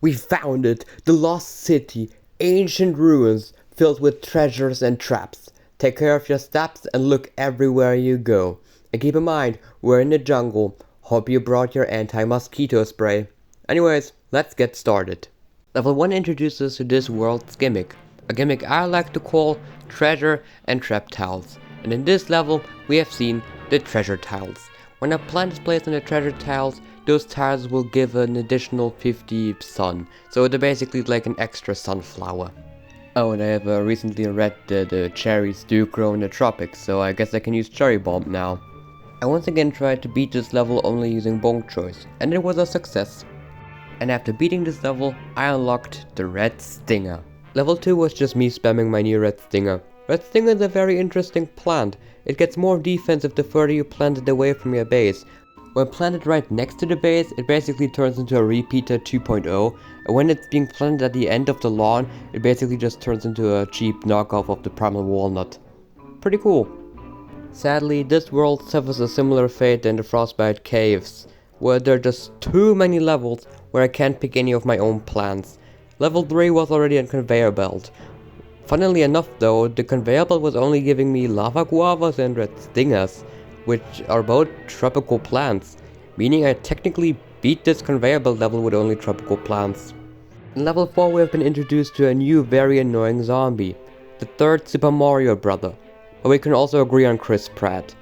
We found it! The lost city! Ancient ruins filled with treasures and traps. Take care of your steps and look everywhere you go. And keep in mind, we're in the jungle. Hope you brought your anti-mosquito spray. Anyways, let's get started. Level 1 introduces us to this world's gimmick. A gimmick I like to call treasure and trap tiles. And in this level, we have seen the treasure tiles. When a plant is placed on the treasure tiles, those tiles will give an additional 50 sun. So they're basically like an extra sunflower. Oh, and I have recently read that the cherries do grow in the tropics, so I guess I can use Cherry Bomb now. I once again tried to beat this level only using Bonk Choice, and it was a success. And after beating this level, I unlocked the Red Stinger. Level 2 was just me spamming my new Red Stinger. Red Stinger is a very interesting plant. It gets more defensive the further you plant it away from your base. When planted right next to the base, it basically turns into a repeater 2.0, and when it's being planted at the end of the lawn, it basically just turns into a cheap knockoff of the Primal Walnut. Pretty cool. Sadly, this world suffers a similar fate than the Frostbite Caves, where there are just too many levels where I can't pick any of my own plants. Level 3 was already a conveyor belt. Funnily enough though, the conveyor belt was only giving me lava guavas and red stingers, which are both tropical plants, meaning I technically beat this conveyor belt level with only tropical plants. In level 4 we have been introduced to a new very annoying zombie, the third Super Mario brother, but we can also agree on Chris Pratt.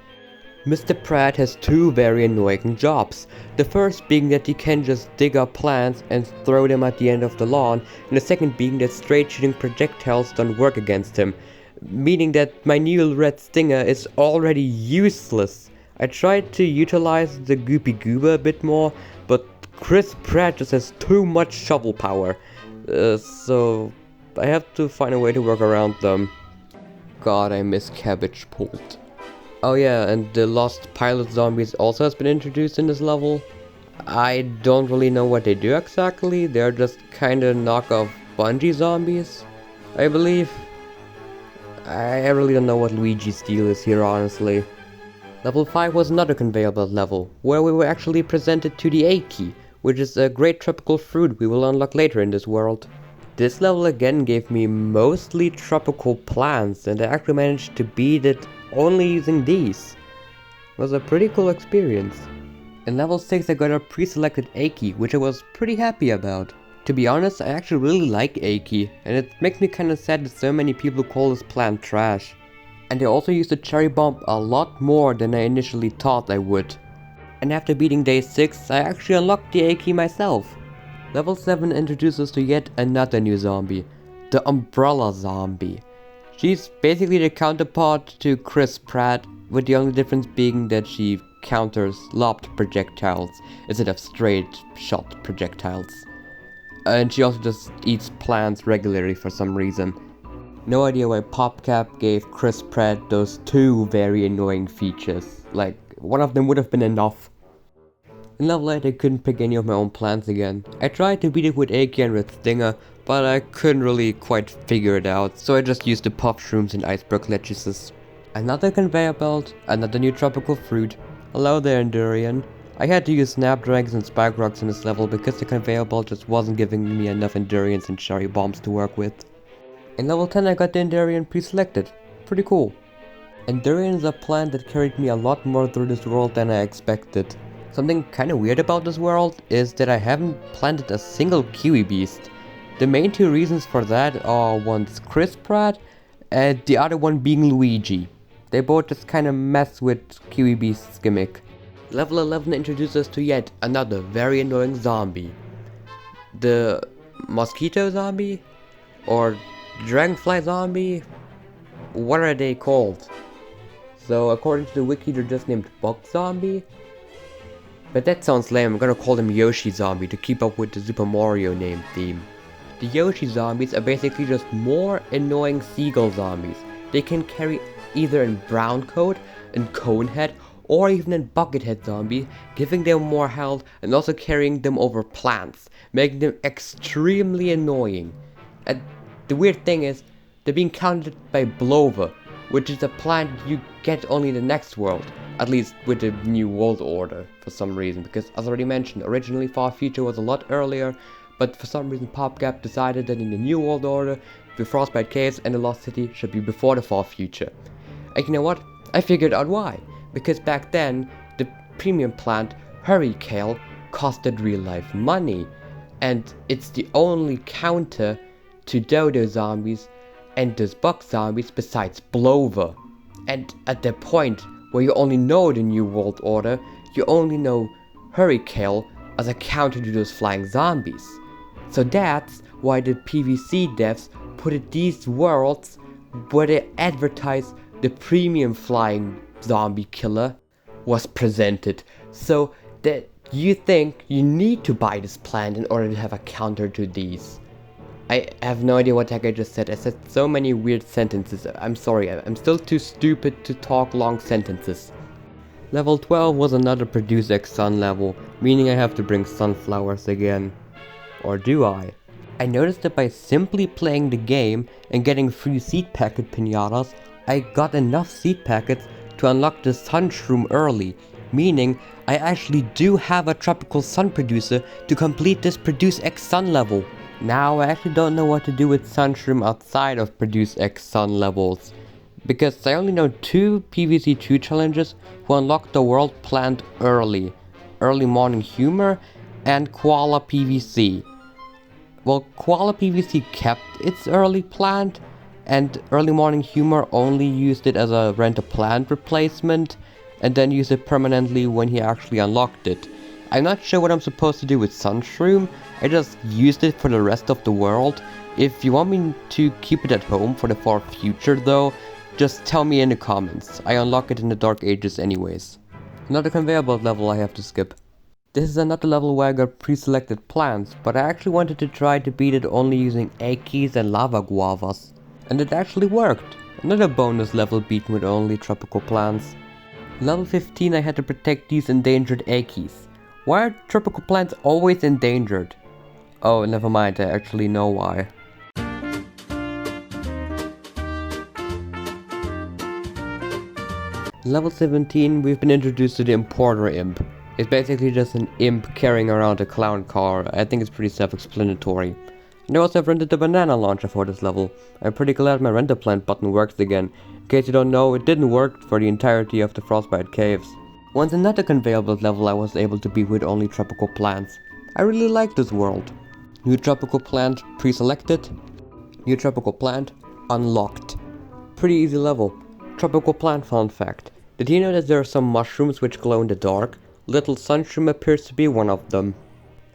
Mr. Pratt has two very annoying jobs. The first being that he can just dig up plants and throw them at the end of the lawn, and the second being that straight shooting projectiles don't work against him, meaning that my new Red Stinger is already useless. I tried to utilize the Goopy Goober a bit more, but Chris Pratt just has too much shovel power, so I have to find a way to work around them. God, I miss Cabbage Pult. Oh yeah, and the Lost Pilot Zombies also has been introduced in this level. I don't really know what they do exactly, they're just kinda knockoff Bungie zombies, I believe. I really don't know what Luigi's deal is here, honestly. Level 5 was another conveyor belt level, where we were actually presented to the Aiki, which is a great tropical fruit we will unlock later in this world. This level again gave me mostly tropical plants, and I actually managed to beat it only using these. It was a pretty cool experience. In level 6 I got a pre-selected Aiki, which I was pretty happy about. To be honest, I actually really like Aiki, and it makes me kinda sad that so many people call this plant trash. And I also used the Cherry Bomb a lot more than I initially thought I would. And after beating day 6, I actually unlocked the Aiki myself. Level 7 introduces us to yet another new zombie, the Umbrella Zombie. She's basically the counterpart to Chris Pratt, with the only difference being that she counters lobbed projectiles instead of straight shot projectiles. And she also just eats plants regularly for some reason. No idea why PopCap gave Chris Pratt those two very annoying features. Like, one of them would have been enough. In level 8 I couldn't pick any of my own plants again. I tried to beat it with Aiki and Red Stinger, but I couldn't really quite figure it out, so I just used the puff shrooms and iceberg lettuces. Another conveyor belt, another new tropical fruit. Hello there, Endurian. I had to use snapdragons and spike rocks in this level because the conveyor belt just wasn't giving me enough Endurians and cherry bombs to work with. In level 10 I got the Endurian pre-selected. Pretty cool. Endurian is a plant that carried me a lot more through this world than I expected. Something kinda weird about this world is that I haven't planted a single Kiwi Beast. The main two reasons for that are one's Chris Pratt and the other one being Luigi. They both just kinda mess with Kiwi Beast's gimmick. Level 11 introduces us to yet another very annoying zombie. The Mosquito Zombie? Or Dragonfly Zombie? What are they called? So according to the wiki they're just named Bug Zombie. But that sounds lame, I'm gonna call them Yoshi Zombie to keep up with the Super Mario name theme. The Yoshi Zombies are basically just more annoying seagull zombies. They can carry either in brown coat, in cone head, or even in buckethead zombie, giving them more health and also carrying them over plants, making them extremely annoying. And the weird thing is, they're being counted by Blover, which is a plant you get only in the next world. At least with the new world order, for some reason, because as already mentioned, originally Far Future was a lot earlier, but for some reason PopGap decided that in the New World Order, the Frostbite Caves and the Lost City should be before the far future. And you know what? I figured out why. Because back then, the premium plant Hurricane costed real life money. And it's the only counter to Dodo zombies and those bug zombies besides Blover. And at the point where you only know the New World Order, you only know Hurricane as a counter to those flying zombies. So that's why the PvC devs put these worlds where they advertise the premium flying zombie killer was presented, so that you think you need to buy this plant in order to have a counter to these. I have no idea what the heck I just said. I said so many weird sentences. I'm sorry, I'm still too stupid to talk long sentences. Level 12 was another Produce X Sun level, meaning I have to bring sunflowers again. Or do I? I noticed that by simply playing the game and getting free seed packet pinatas, I got enough seed packets to unlock the Sun Shroom early, meaning I actually do have a tropical sun producer to complete this Produce X Sun level. Now I actually don't know what to do with Sun Shroom outside of Produce X Sun levels, because I only know 2 PvC2 challenges who unlock the world plant early. Early Morning Humor and Koala PvC. Well, Koala PvC kept its early plant, and Early Morning Humor only used it as a rent-a-plant replacement, and then used it permanently when he actually unlocked it. I'm not sure what I'm supposed to do with Sun Shroom. I just used it for the rest of the world. If you want me to keep it at home for the far future though, just tell me in the comments. I unlock it in the Dark Ages anyways. Another conveyor belt level I have to skip. This is another level where I got pre-selected plants, but I actually wanted to try to beat it only using Akis and Lava Guavas. And it actually worked. Another bonus level beaten with only tropical plants. Level 15 I had to protect these endangered Akis. Why are tropical plants always endangered? Oh, never mind, I actually know why. Level 17 we've been introduced to the Importer Imp. It's basically just an imp carrying around a clown car. I think it's pretty self-explanatory. And I also have rented the banana launcher for this level. I'm pretty glad my rent a plant button works again. In case you don't know, it didn't work for the entirety of the Frostbite Caves. Once another conveyor belt level I was able to beat with only tropical plants. I really like this world. New tropical plant pre-selected. New tropical plant unlocked. Pretty easy level. Tropical plant fun fact. Did you know that there are some mushrooms which glow in the dark? Little Sunshroom appears to be one of them.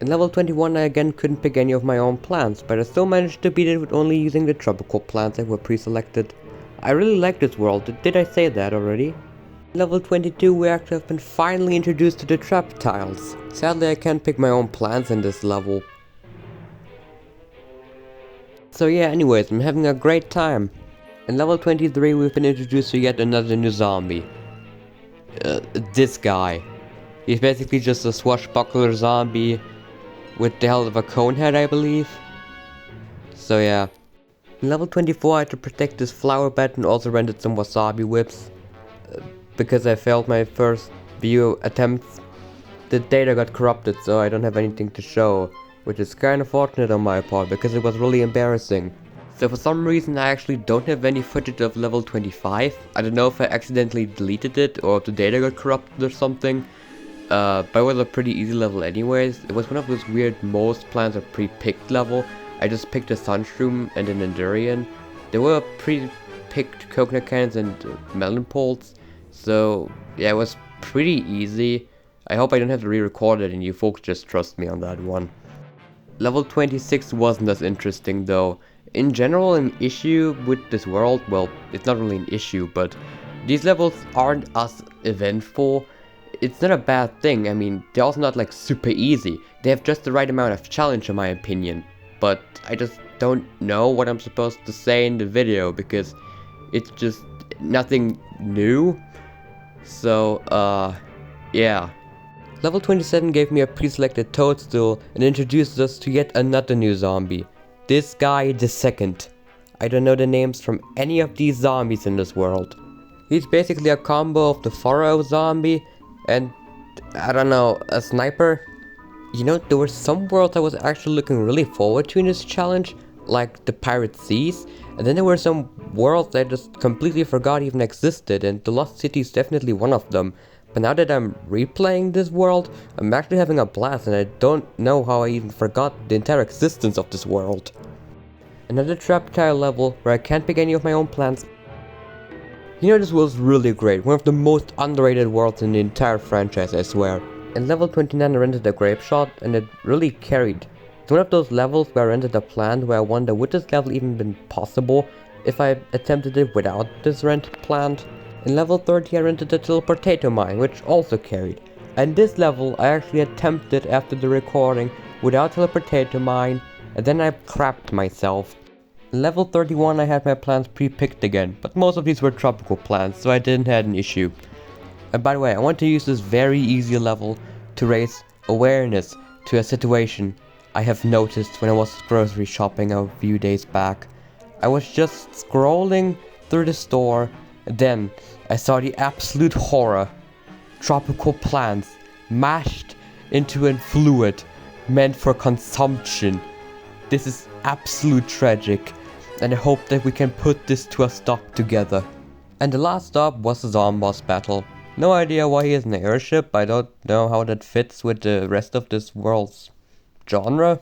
In level 21 I again couldn't pick any of my own plants, but I still managed to beat it with only using the tropical plants that were pre-selected. I really like this world, did I say that already? Level 22 we actually have been finally introduced to the trap tiles. Sadly I can't pick my own plants in this level. So yeah, anyways, I'm having a great time. In level 23 we've been introduced to yet another new zombie. This guy. He's basically just a swashbuckler zombie with the hell of a cone head, I believe. So yeah. In level 24 I had to protect this flower bed and also rented some wasabi whips. Because I failed my first view attempts. The data got corrupted, so I don't have anything to show. Which is kinda fortunate on my part, because it was really embarrassing. So for some reason I actually don't have any footage of level 25. I don't know if I accidentally deleted it or if the data got corrupted or something. But it was a pretty easy level anyways. It was one of those weird most plants are pre-picked level. I just picked a Sunshroom and an Endurian. There were pre-picked coconut cans and melon poles. So yeah, it was pretty easy. I hope I don't have to re-record it and you folks just trust me on that one. Level 26 wasn't as interesting though. In general, an issue with this world, well, it's not really an issue, but these levels aren't as eventful. It's not a bad thing. I mean, they're also not like super easy. They have just the right amount of challenge in my opinion. But I just don't know what I'm supposed to say in the video because it's just nothing new. So, yeah. Level 27 gave me a pre-selected toadstool and introduced us to yet another new zombie. This guy the second. I don't know the names from any of these zombies in this world. He's basically a combo of the Pharaoh zombie and, I don't know, a sniper? You know, there were some worlds I was actually looking really forward to in this challenge, like the Pirate Seas, and then there were some worlds I just completely forgot even existed, and the Lost City is definitely one of them. But now that I'm replaying this world, I'm actually having a blast, and I don't know how I even forgot the entire existence of this world. Another trap tile level where I can't pick any of my own plants. You know, this was really great, one of the most underrated worlds in the entire franchise, I swear. In level 29 I rented a grape shot and it really carried. It's one of those levels where I rented a plant where I wonder would this level even been possible if I attempted it without this rented plant. In level 30 I rented a little potato mine, which also carried. And this level I actually attempted after the recording without a potato mine, and then I crapped myself. In level 31 I had my plants pre-picked again, but most of these were tropical plants, so I didn't have an issue. And by the way, I want to use this very easy level to raise awareness to a situation I have noticed when I was grocery shopping a few days back. I was just scrolling through the store, and then I saw the absolute horror. Tropical plants mashed into a fluid meant for consumption. This is absolute tragic, and I hope that we can put this to a stop together. And the last stop was the Zomboss battle. No idea why he is an airship. I don't know how that fits with the rest of this world's genre.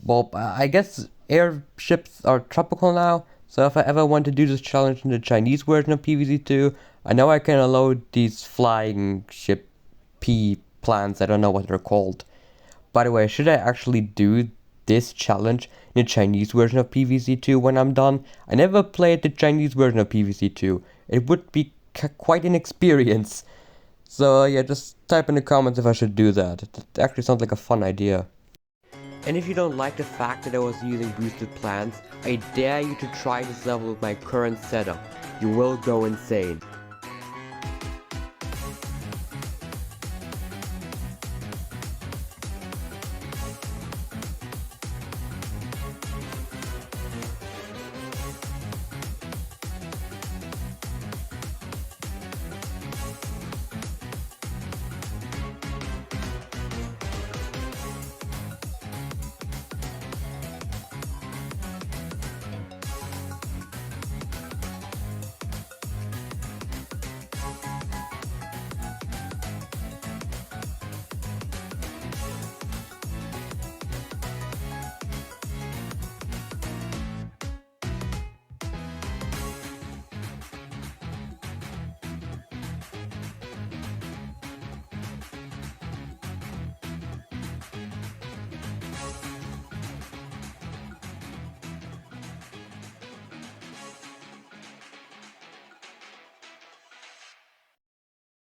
Well, I guess airships are tropical now, so if I ever want to do this challenge in the Chinese version of PvZ2, I know I can unload these flying ship P plants. I don't know what they're called. By the way, should I actually do this challenge in the Chinese version of PvZ2 when I'm done? I never played the Chinese version of PvZ2. It would be quite an experience. So yeah, just type in the comments if I should do that. It actually sounds like a fun idea. And if you don't like the fact that I was using boosted plants, I dare you to try this level with my current setup. You will go insane.